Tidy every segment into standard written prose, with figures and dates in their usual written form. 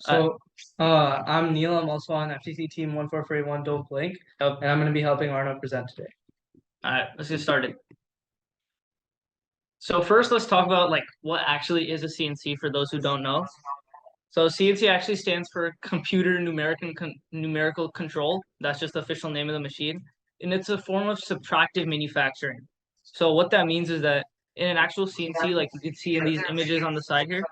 Uh, So, I'm Neil. I'm also on FCC Team 14481 Don't Blink, oh, and I'm going to be helping Arno present today. all right, let's get started. So first, let's talk about like what actually is a CNC for those who don't know. So CNC actually stands for Computer Numerical Control. That's just the official name of the machine, and it's a form of subtractive manufacturing. So what that means is that in an actual CNC, like you can see in these images on the side here,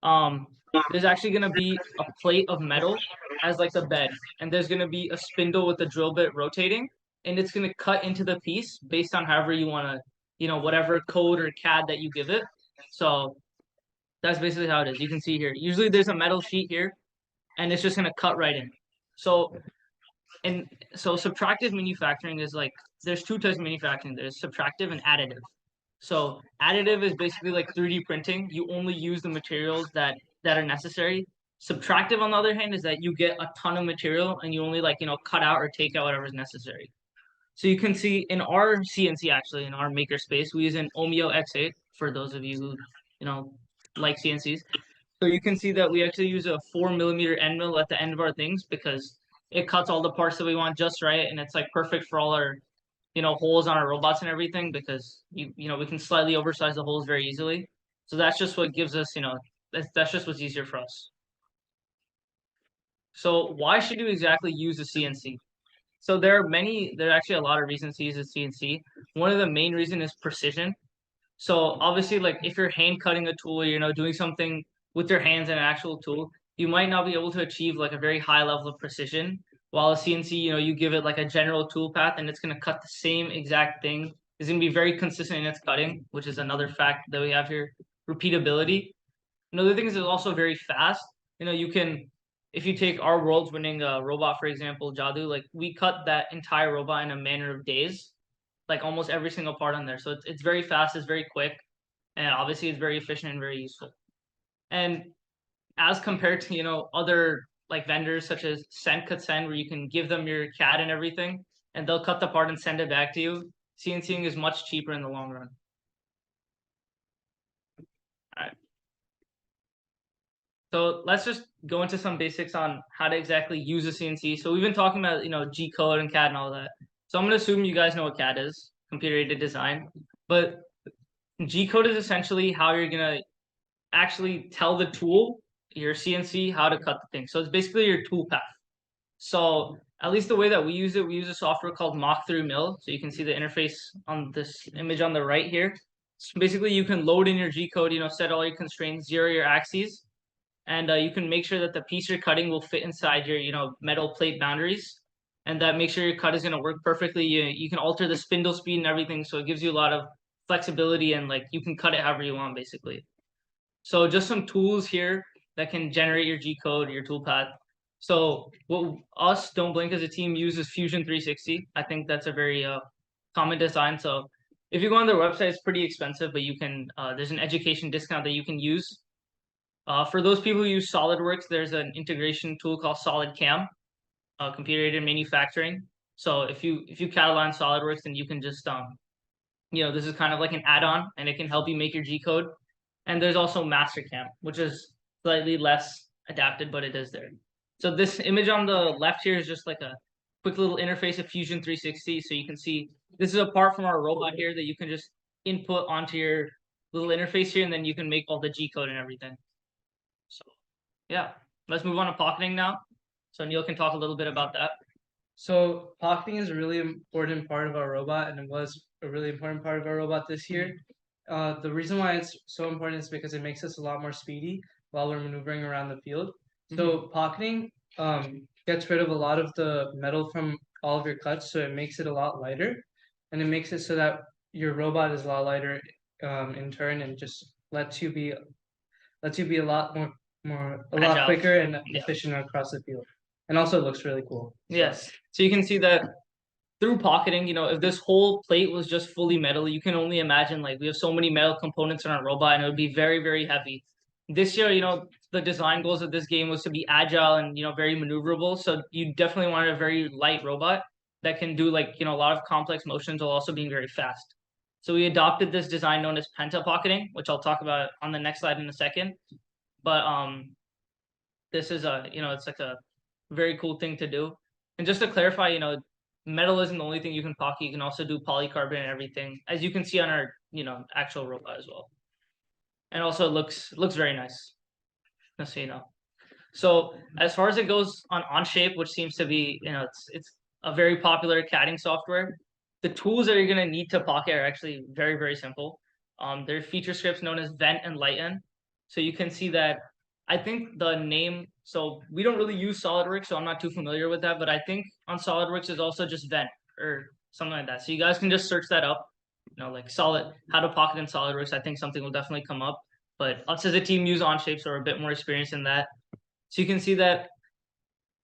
um, there's actually going to be a plate of metal as like the bed, and there's going to be a spindle with the drill bit rotating, and it's going to cut into the piece based on however you want to, whatever code or CAD that you give it. So that's basically how it is. You can see here. Usually there's a metal sheet here, and it's just going to cut right in. So and so subtractive manufacturing is like there's two types of manufacturing. There's subtractive and additive. So additive is basically like 3D printing. You only use the materials that are necessary. Subtractive, on the other hand, is that you get a ton of material and you only like cut out or take out whatever is necessary. So you can see in our CNC, actually in our maker space, we use an Omeo X8 for those of you who like CNCs. So you can see that we actually use a 4 millimeter end mill at the end of our things because it cuts all the parts that we want just right, and it's like perfect for all our holes on our robots and everything because we can slightly oversize the holes very easily. So that's just what gives us that's just what's easier for us. So why should you exactly use a CNC? So there are actually a lot of reasons to use a CNC. One of the main reason is precision. So obviously, like if you're hand cutting a tool, doing something with your hands and an actual tool, you might not be able to achieve like a very high level of precision. While a CNC, you give it like a general tool path and it's gonna cut the same exact thing. It's gonna be very consistent in its cutting, which is another fact that we have here. Repeatability. Another thing is it's also very fast. You can if you take our world's winning robot, for example, Jadu, like we cut that entire robot in a matter of days, like almost every single part on there. So it's very fast, it's very quick, and obviously it's very efficient and very useful. And as compared to other like vendors such as Send, where you can give them your CAD and everything, and they'll cut the part and send it back to you. CNCing is much cheaper in the long run. All right. So let's just go into some basics on how to exactly use a CNC. So we've been talking about G code and CAD and all that. So I'm gonna assume you guys know what CAD is, computer aided design, but G code is essentially how you're gonna actually tell the tool, your CNC, how to cut the thing. So it's basically your tool path. So at least the way that we use it, we use a software called Mach 3 Mill. So you can see the interface on this image on the right here. So basically, you can load in your G code, set all your constraints, zero your axes, and you can make sure that the piece you're cutting will fit inside your, metal plate boundaries, and that make sure your cut is going to work perfectly. You can alter the spindle speed and everything, so it gives you a lot of flexibility and like you can cut it however you want, basically. So just some tools here that can generate your G code, your toolpath. So what us Don't Blink as a team uses Fusion 360. I think that's a very common design. So if you go on their website, it's pretty expensive, but you can there's an education discount that you can use. For those people who use SolidWorks, there's an integration tool called SolidCam, computer aided manufacturing. So if you catalog SolidWorks, then you can just this is kind of like an add-on, and it can help you make your G code. And there's also Mastercam, which is slightly less adapted, but it is there. So this image on the left here is just like a quick little interface of Fusion 360. So you can see this is a part from our robot here that you can just input onto your little interface here, and then you can make all the G code and everything. So yeah, let's move on to pocketing now. So Neil can talk a little bit about that. So, pocketing is a really important part of our robot, and it was a really important part of our robot this year. The reason why it's so important is because it makes us a lot more speedy while we're maneuvering around the field. So, pocketing gets rid of a lot of the metal from all of your cuts, so it makes it a lot lighter, and it makes it so that your robot is a lot lighter in turn, and just lets you be a lot Agile. quicker and Yeah. efficient across the field. And also it looks really cool. Yes. So you can see that through pocketing, if this whole plate was just fully metal, you can only imagine like we have so many metal components in our robot and it would be very, very heavy. This year, the design goals of this game was to be agile and, very maneuverable. So you definitely wanted a very light robot that can do like, a lot of complex motions while also being very fast. So we adopted this design known as penta pocketing, which I'll talk about on the next slide in a second. But this is a it's like a very cool thing to do. And just to clarify, metal isn't the only thing you can pocket. You can also do polycarbonate and everything, as you can see on our actual robot as well. And also it looks very nice. Just so you know. So as far as it goes on Onshape, which seems to be it's a very popular CADing software, the tools that you're gonna need to pocket are actually very, very simple. There are feature scripts known as Vent and Lighten. So you can see that I think the name, so we don't really use SolidWorks, so I'm not too familiar with that, but I think on SolidWorks is also just Vent or something like that. So you guys can just search that up, like how to pocket in SolidWorks. I think something will definitely come up. But us as a team use Onshape, so we're a bit more experienced in that. So you can see that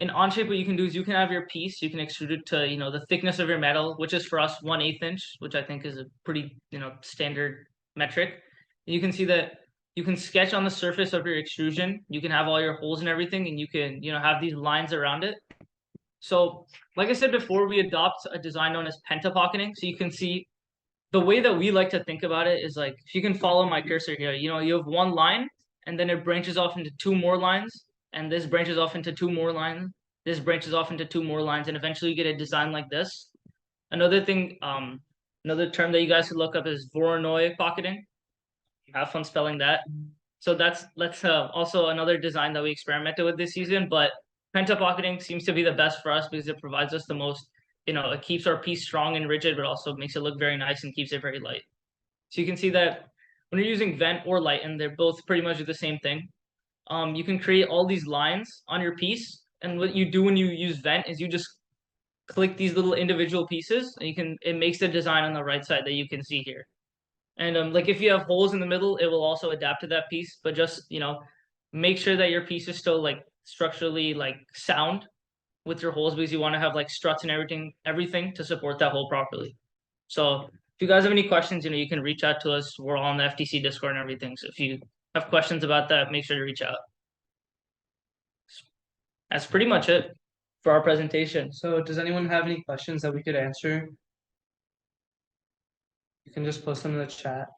in Onshape, what you can do is you can have your piece, you can extrude it to, the thickness of your metal, which is for us 1/8 inch, which I think is a pretty, standard metric. You can see that you can sketch on the surface of your extrusion. You can have all your holes and everything, and you can, have these lines around it. So, like I said before, we adopt a design known as pentapocketing. So you can see the way that we like to think about it is like, if you can follow my cursor here, you have one line, and then it branches off into two more lines, and this branches off into two more lines, this branches off into two more lines, and eventually you get a design like this. Another thing, another term that you guys could look up is Voronoi pocketing. Have fun spelling that. So that's also another design that we experimented with this season, but pentapocketing seems to be the best for us because it provides us the most, it keeps our piece strong and rigid, but also makes it look very nice and keeps it very light. So you can see that when you're using Vent or Lighten, they're both pretty much the same thing. You can create all these lines on your piece, and what you do when you use Vent is you just click these little individual pieces, and it makes the design on the right side that you can see here. And like if you have holes in the middle, it will also adapt to that piece, but just make sure that your piece is still like structurally like sound with your holes, because you want to have like struts and everything to support that hole properly. So if you guys have any questions, you can reach out to us. We're all on the FTC Discord and everything. So if you have questions about that, make sure to reach out. That's pretty much it for our presentation. So does anyone have any questions that we could answer? You can just post them in the chat.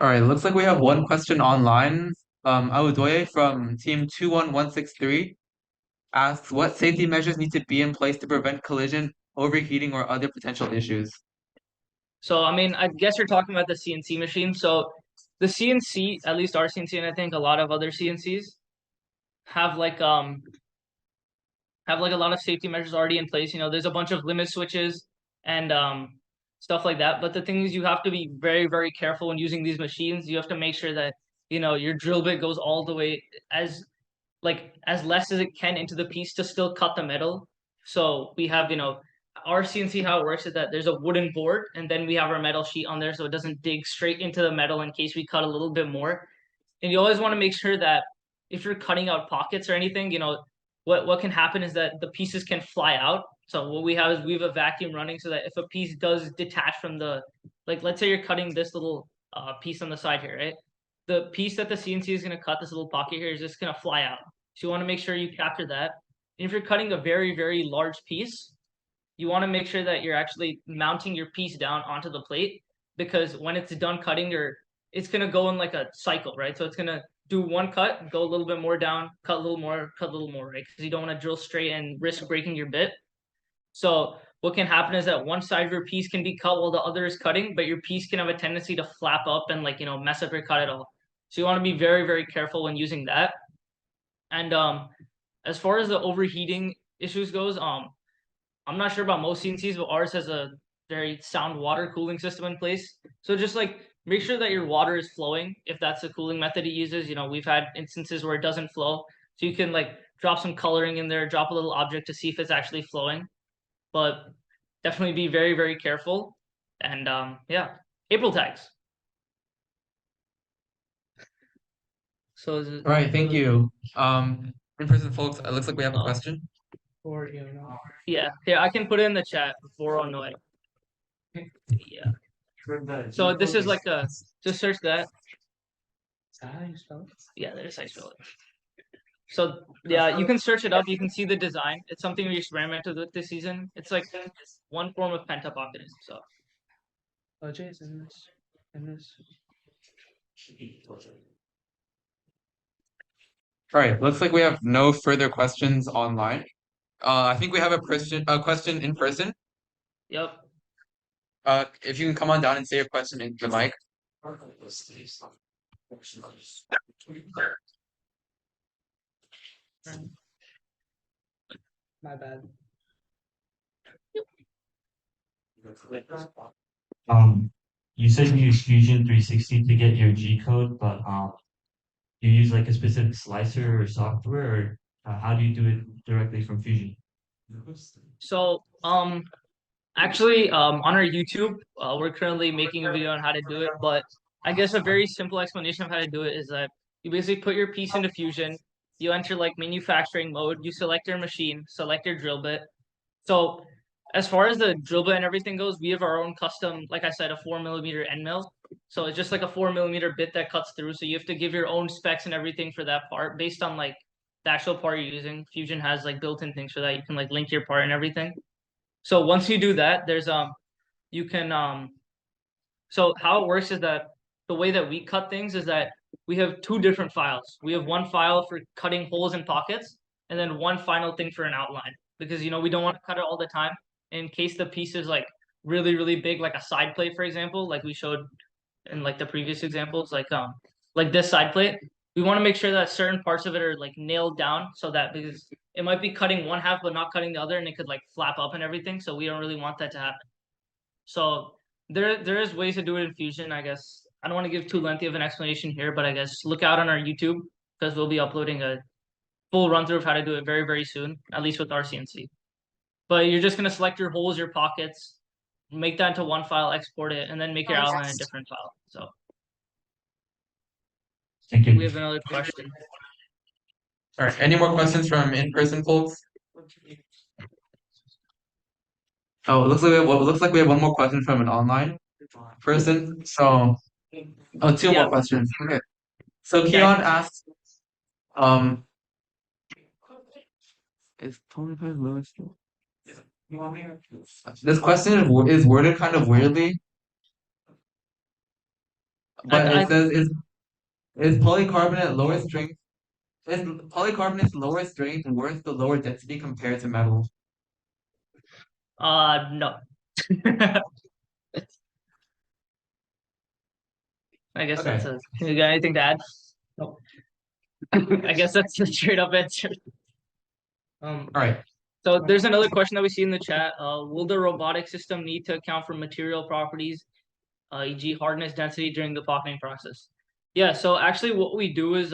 All right, looks like we have one question online. Aodoye from team 21163 asks, what safety measures need to be in place to prevent collision, overheating, or other potential issues? So, I mean, I guess you're talking about the CNC machine. So the CNC, at least our CNC, and I think a lot of other CNCs have like a lot of safety measures already in place. There's a bunch of limit switches and stuff like that. But the thing is, you have to be very, very careful when using these machines. You have to make sure that your drill bit goes all the way as less as it can into the piece to still cut the metal. So we have our CNC, how it works is that there's a wooden board, and then we have our metal sheet on there, so it doesn't dig straight into the metal in case we cut a little bit more. And you always want to make sure that if you're cutting out pockets or anything, what can happen is that the pieces can fly out. So what we have is we have a vacuum running, so that if a piece does detach from the, like, let's say you're cutting this little piece on the side here, right? The piece that the CNC is going to cut, this little pocket here, is just going to fly out. So you want to make sure you capture that. And if you're cutting a very, very large piece, you want to make sure that you're actually mounting your piece down onto the plate, because when it's done cutting, it's going to go in like a cycle, right? So it's going to do one cut, go a little bit more down, cut a little more, cut a little more, right? Because you don't want to drill straight and risk breaking your bit. So what can happen is that one side of your piece can be cut while the other is cutting, but your piece can have a tendency to flap up and mess up your cut at all. So you want to be very, very careful when using that. And as far as the overheating issues goes, I'm not sure about most CNCs, but ours has a very sound water cooling system in place. So just make sure that your water is flowing if that's the cooling method it uses. We've had instances where it doesn't flow. So you can drop some coloring in there, drop a little object to see if it's actually flowing. But definitely be very, very careful. And yeah, April tags. So All right, thank you. In-person folks, it looks like we have a question. Or yeah, I can put it in the chat before on the yeah. So this is just search that. Is that how you spell it? Yeah, there's how you spell it. So yeah, you can search it up. You can see the design. It's something we experimented with this season. It's like one form of pentapocketing. So Jay's in this. All right, looks like we have no further questions online. I think we have a question in person. Yep. If you can come on down and say your question into the mic. My bad. You said you use Fusion 360 to get your G code, but you use like a specific slicer or software, or how do you do it directly from Fusion? So actually on our YouTube, we're currently making a video on how to do it, but I guess a very simple explanation of how to do it is that you basically put your piece into Fusion, you enter like manufacturing mode, you select your machine, select your drill bit. So as far as the drill bit and everything goes, we have our own custom, like I said, a 4mm end mill. So it's just like a 4mm bit that cuts through. So you have to give your own specs and everything for that part based on like the actual part you're using. Fusion has like built-in things for that. You can like link your part and everything. So once you do that, there's you can so how it works is that the way that we cut things is that we have two different files. We have one file for cutting holes in pockets, and then one final thing for an outline. Because we don't want to cut it all the time in case the piece is like really, really big, like a side plate, for example, like we showed in like the previous examples, like this side plate. We want to make sure that certain parts of it are like nailed down so that because it might be cutting one half but not cutting the other and it could like flap up and everything. So we don't really want that to happen. So there is ways to do it in Fusion, I guess. I don't want to give too lengthy of an explanation here, but I guess look out on our YouTube because we'll be uploading a full run through of how to do it very, very soon, at least with our CNC. But you're just gonna select your holes, your pockets, make that into one file, export it, and then make your outline a different file. So Thank we you. have another question. All right, any more questions from in-person folks? Oh, it looks like we have one more question from an online person. So, two Yeah. more questions. Okay. So Yeah. Keon asks, um, is 25 lowest? This question is worded kind of weirdly, but I it says is polycarbonate lower strength is polycarbonate's lower strength worth the lower density compared to metal? no. I guess that's Okay. you got anything to add? No. I guess that's the straight up answer. All right. So there's another question that we see in the chat. Will the robotic system need to account for material properties, e.g. hardness, density during the pocketing process? Yeah, so actually what we do is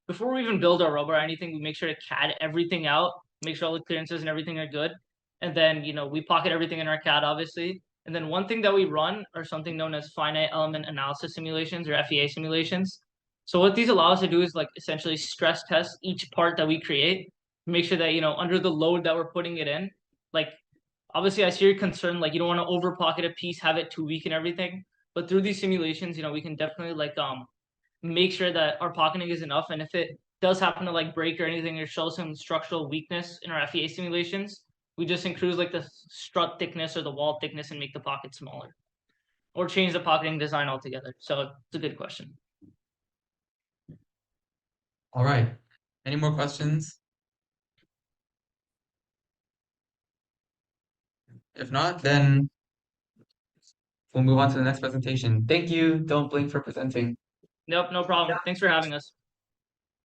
before we even build our robot or anything, we make sure to CAD everything out, make sure all the clearances and everything are good. And then, we pocket everything in our CAD, obviously. And then one thing that we run are something known as finite element analysis simulations or FEA simulations. So what these allow us to do is like essentially stress test each part that we create, make sure that, under the load that we're putting it in, like obviously I see your concern, like you don't want to over pocket a piece, have it too weak and everything. But through these simulations, we can definitely like make sure that our pocketing is enough. And if it does happen to like break or anything or show some structural weakness in our FEA simulations, we just increase like the strut thickness or the wall thickness and make the pocket smaller. Or change the pocketing design altogether. So it's a good question. All right. Any more questions? If not, then we'll move on to the next presentation. Thank you. Don't blink for presenting. Nope, no problem. Thanks for having us.